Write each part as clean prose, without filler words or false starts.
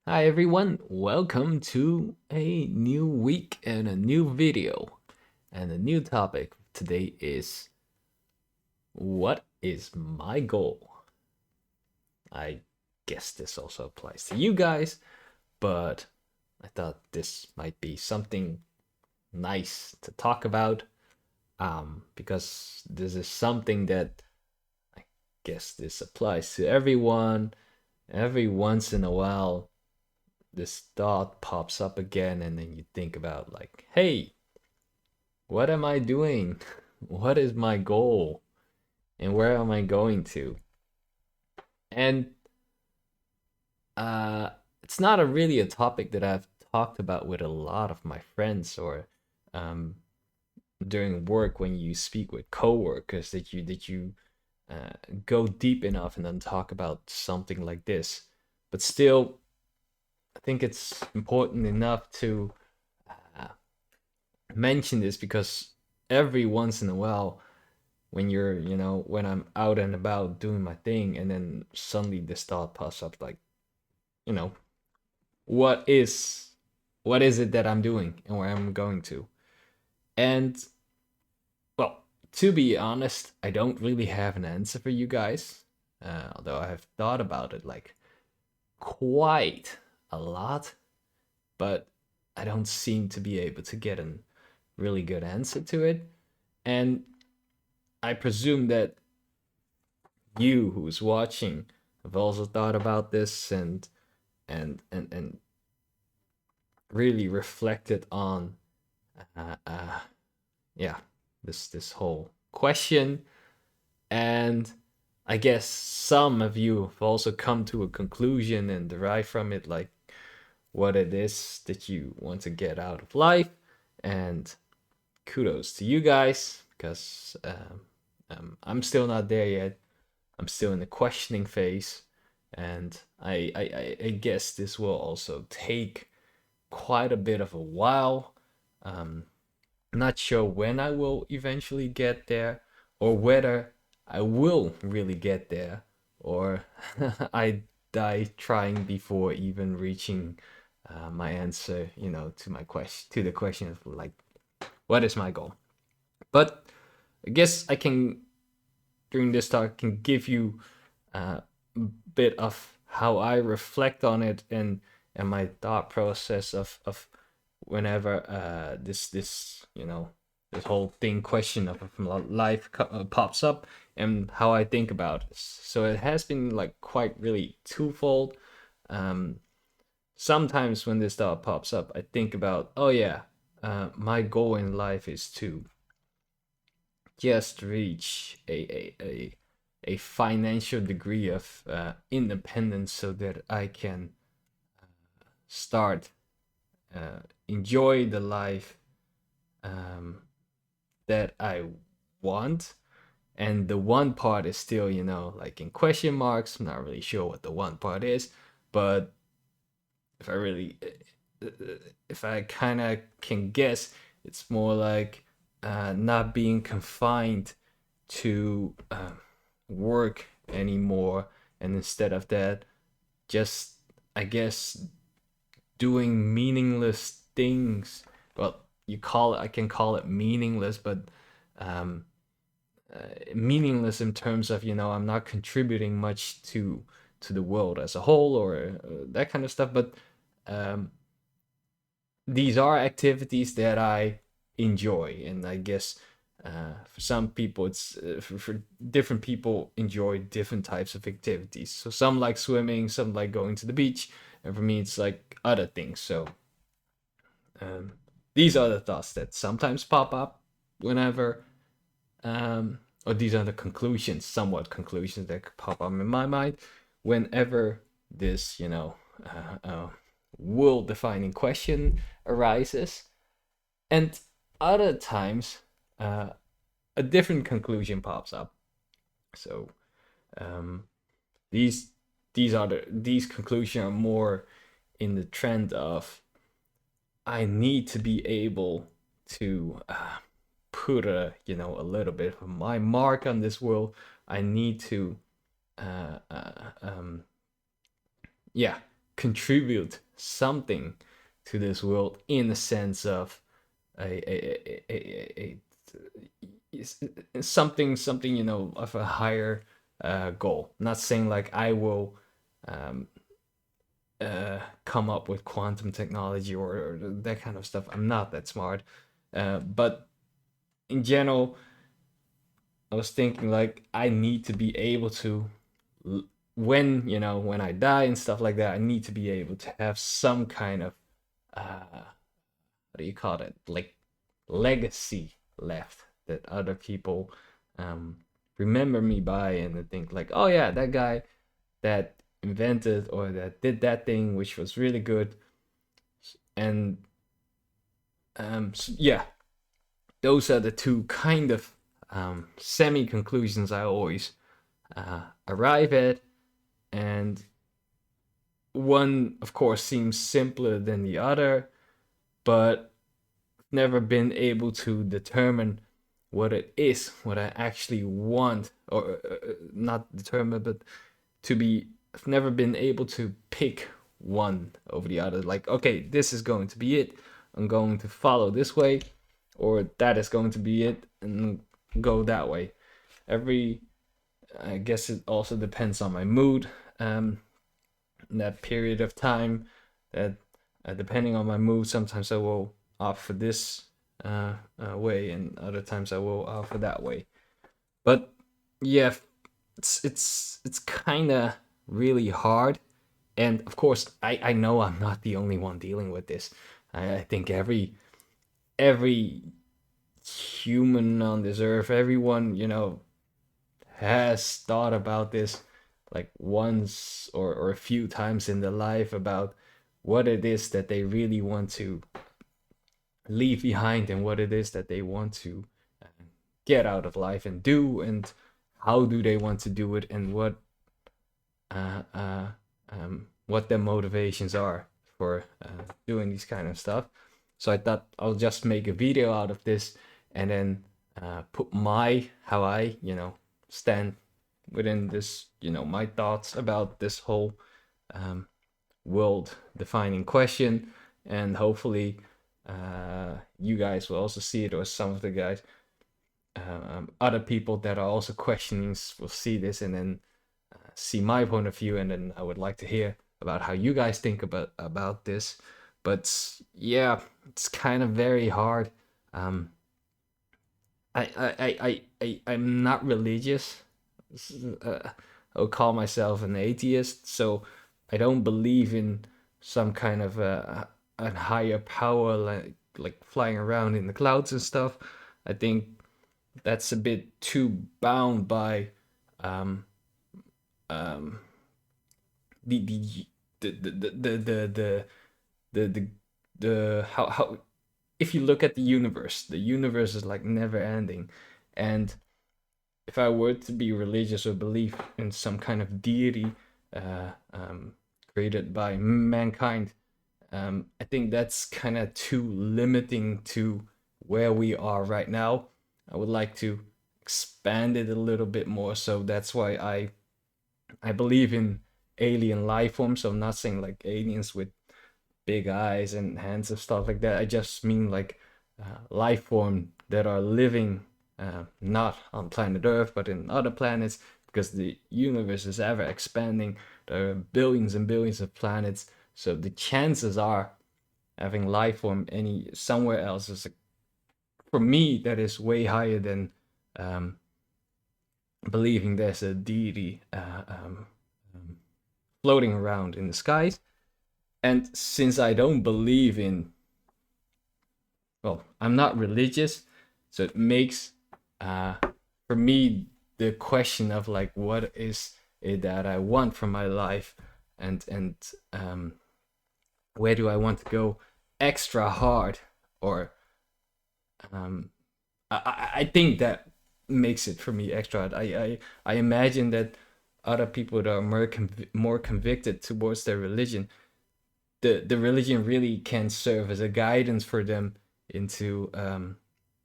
Hi everyone, welcome to a new week and a new video. And the new topic today is what is my goal? I guess this also applies to you guys, but I thought this might be something nice to talk about because this is something that I guess this applies to everyone. Every once in a while, this thought pops up again, and then you think about, like, hey, what am I doing? What is my goal? And where am I going to? And uh, it's not really a topic that I've talked about with a lot of my friends or um, during work when you speak with coworkers that you go deep enough and then talk about something like this. But still, I think it's important enough to uh, mention this because every once in a while when I'm out and about doing my thing, and then suddenly this thought pops up, like, you know, what is what is it that I'm doing and where I'm going to? And well, to be honest, I don't really have an answer for you guys. Although I have thought about it like quite a lot, but I don't seem to be able to get a really good answer to it. And I presume that you who's watching have also thought about this and really reflected on uh, uh, yeah, this whole question. And I guess some of you have also come to a conclusion and derive from it, like, what it is that you want to get out of life. And kudos to you guys, because I'm still not there yet. I'm still in the questioning phase, and I guess this will also take quite a bit of a while. Um, Not sure when I will eventually get there, or whether I will really get there, or I die trying before even reaching my answer. To my question, to the question of, like, what is my goal? But I guess I can, during this talk, can give you a bit of how I reflect on it, and my thought process of whenever this whole thing question of life pops up, and how I think about it. So it has been, like, quite really twofold. Um, Sometimes when this thought pops up, I think about, oh yeah, my goal in life is to just reach a financial degree of independence so that I can start enjoy the life um, that I want. And the one part is still, like, in question marks. I'm not really sure what the one part is, but if I really, if I kind of can guess, it's more like not being confined to work anymore, and instead of that, just, I guess, doing meaningless things. Well, I can call it meaningless, but um, meaningless in terms of, I'm not contributing much to the world as a whole, or that kind of stuff. But um, these are activities that I enjoy, and I guess for some people, it's for different people enjoy different types of activities. So some like swimming, some like going to the beach, and for me, it's like other things. So um, these are the thoughts that sometimes pop up whenever, or these are the conclusions, somewhat conclusions that could pop up in my mind whenever this, world defining question arises. And other times, uh, a different conclusion pops up. So um, these these conclusions are more in the trend of, I need to be able to put a little bit of my mark on this world. I need to uh, uh, um, yeah, contribute something to this world in the sense of something of a higher goal. I'm not saying like I will um, come up with quantum technology or that kind of stuff. I'm not that smart, but in general, I was thinking like I need to be able to, when I die and stuff like that, I need to be able to have some kind of what do you call it, like legacy left that other people um, remember me by, and they think like, oh yeah, that guy that invented or that did that thing which was really good. And so yeah, those are the two kind of semi conclusions I always arrive at. And one, of course, seems simpler than the other, but never been able to determine what it is, what I actually want, or not determine, but to be, I've never been able to pick one over the other. Like, okay, this is going to be it. I'm going to follow this way, or that is going to be it, and go that way. I guess it also depends on my mood. That period of time, that depending on my mood, sometimes I will opt for this way, and other times I will opt for that way. But yeah, it's kind of really hard, and of course I know I'm not the only one dealing with this. I think every human on this earth, everyone has thought about this like once or a few times in their life about what it is that they really want to leave behind and what it is that they want to get out of life and do, and how do they want to do it, and uh, uh, what their motivations are for doing these kind of stuff. So I thought I'll just make a video out of this, and then put how I stand within this, my thoughts about this whole world defining question. And hopefully you guys will also see it, or some of the guys, other people that are also questioning will see this, and then see my point of view, and then I would like to hear about how you guys think about this. But yeah, it's kind of very hard. I'm not religious. I'll call myself an atheist, so I don't believe in some kind of a higher power, like flying around in the clouds and stuff. I think that's a bit too bound by um, um, the the the the the the the the, the how if you look at the universe is like never ending. And if I were to be religious or believe in some kind of deity uh, um, created by mankind, I think that's kind of too limiting to where we are right now. I would like to expand it a little bit more. So that's why I believe in alien life forms. So I'm not saying like aliens with big eyes and hands and stuff like that. I just mean like life form that are living not on planet Earth but in other planets, because the universe is ever expanding. There are billions and billions of planets, so the chances are having life form any somewhere else is, for me, that is way higher than um, believing there's a deity floating around in the skies. And since I don't believe in, well, I'm not religious, so it makes for me the question of like, what is it that I want from my life, and where do I want to go extra hard, or I think that makes it for me extra hard. I imagine that other people that are more convicted towards their religion, the religion really can serve as a guidance for them into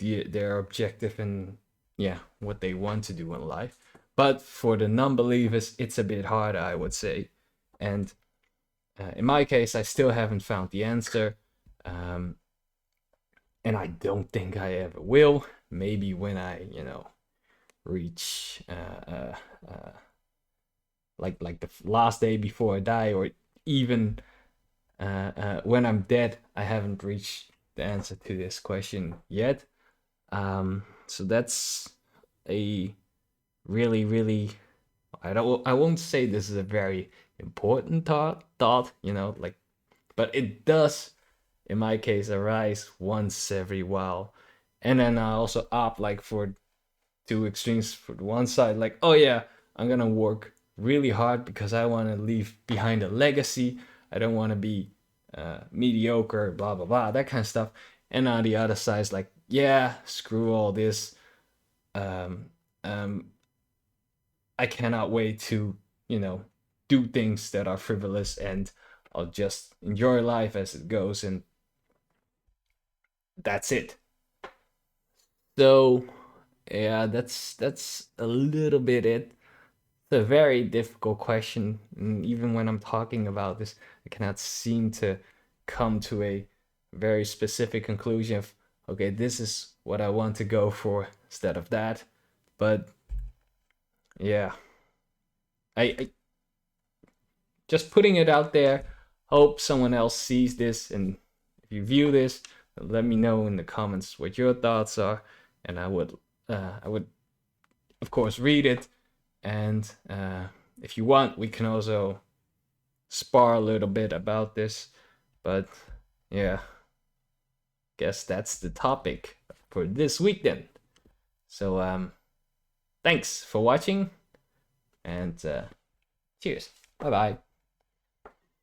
their objective and yeah, what they want to do in life. But for the non-believers, it's a bit harder, I would say. And in my case, I still haven't found the answer. Um, and I don't think I ever will. Maybe when I, reach like the last day before I die, or even when I'm dead, I haven't reached the answer to this question yet. So that's a really, really, I won't say this is a very important thought, like, but it does, in my case, arise once every while. And then I also opt like for two extremes. For the one side, like, oh yeah, I'm gonna work really hard because I want to leave behind a legacy. I don't want to be mediocre, blah blah blah, that kind of stuff. And on the other side, it's like, yeah, screw all this. Um, um, I cannot wait to, do things that are frivolous, and I'll just enjoy life as it goes, and that's it. So yeah, that's a little bit it. It's a very difficult question, and even when I'm talking about this, I cannot seem to come to a very specific conclusion of, okay, this is what I want to go for instead of that. But yeah, I just putting it out there. Hope someone else sees this, and if you view this, let me know in the comments what your thoughts are, and I would of course read it. And if you want, we can also spar a little bit about this. But yeah, guess that's the topic for this week then. So thanks for watching, and cheers. Bye bye.